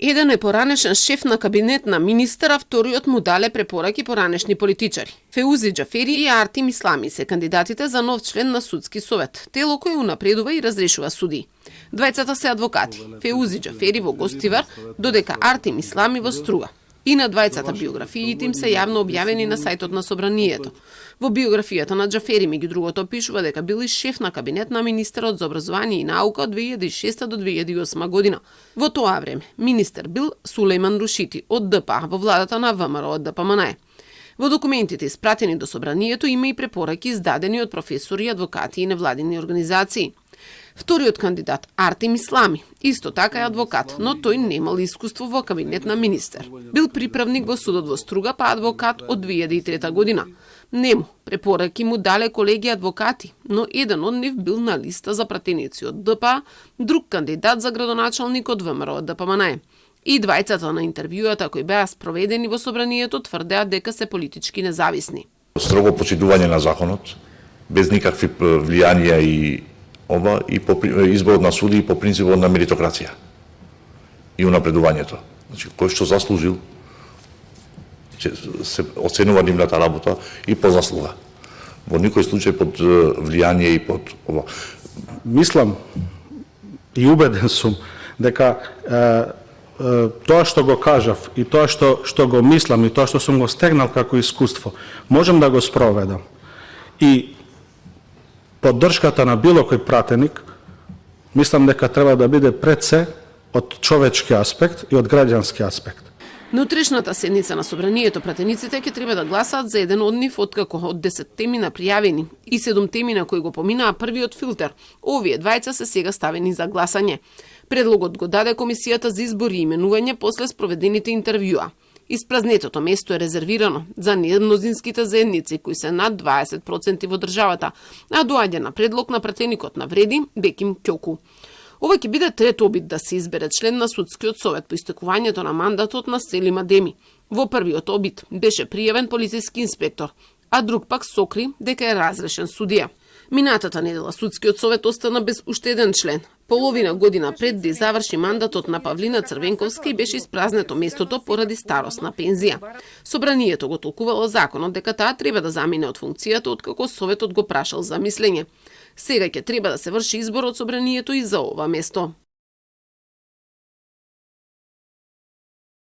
Еден е поранешен шеф на кабинет на министер, а вториот му дале препораки поранешни политичари. Феузи Џафери и Артим Ислами се кандидатите за нов член на судски совет, тело кој унапредува и разрешува суди. Двајцата се адвокати, Феузи Џафери во Гостивар, додека Артим Ислами во Струга. И на двајцата биографиите им се јавно објавени на сајтот на Собранието. Во биографијата на Џафери, меѓу другото, пишува дека бил и шеф на кабинет на министерот за образование и наука од 2006 до 2008 година. Во тоа време, министер бил Сулејман Рушити од ДПА во владата на ВМРО од ДПМНЕ. Во документите испратени до Собранието има и препораки издадени од професори, адвокати и невладини организации. Вториот кандидат, Артим Ислами, исто така е адвокат, но тој немал искуство во кабинет на министер. Бил приправник во судот во Струга, па адвокат од 2003 година. Нему препораки му дале колеги адвокати, но еден од нив бил на листа за пратеници од ДПА, друг кандидат за градоначалник од ВМРО од ДПМНЕ. И двајцата на интервјуата кои беа спроведени во Собранието тврдеа дека се политички независни. Строго почитување на законот, без никакви влијанија и по изборот на суди и по принципот на меритократија и унапредувањето. Значи, кој што заслужил, се оценува нивната работа и по заслуга. Во никој случај под влијание и под ова. Мислам и убеден сум дека тоа што го кажав и тоа што го мислам и тоа што сум го стегнал како искуство, можам да го спроведам. И поддршката на било кој пратеник, мислам дека треба да биде пред се од човечки аспект и од граѓански аспект. На утрешната седница на Собранието пратениците ќе треба да гласаат за еден од нив, откако од 10 темина пријавени и 7 темина кои го поминаа првиот филтер. Овие двајца се сега ставени за гласање. Предлогот го даде Комисијата за избори и именување после спроведените интервјуа. Испразнетото место е резервирано за немнозинските заедници кои се над 20% во државата, а доаѓа на предлог на пратеникот на Вреди Беким Ќоку. Ова ќе биде трет обид да се избере член на судскиот совет по истекувањето на мандатот на Селим Адеми. Во првиот обид беше пријавен полициски инспектор, а друг пак сокри дека е разрешен судија. Минатата недела судскиот совет остана без уште еден член. Половина година пред да заврши мандатот на Павлина Црвенковска и беше испразнето местото поради старосна пензија. Собранието го толкувало законот дека таа треба да замине од функцијата откако советот го прашал за мислење. Сега ќе треба да се врши избор од Собранието и за ова место.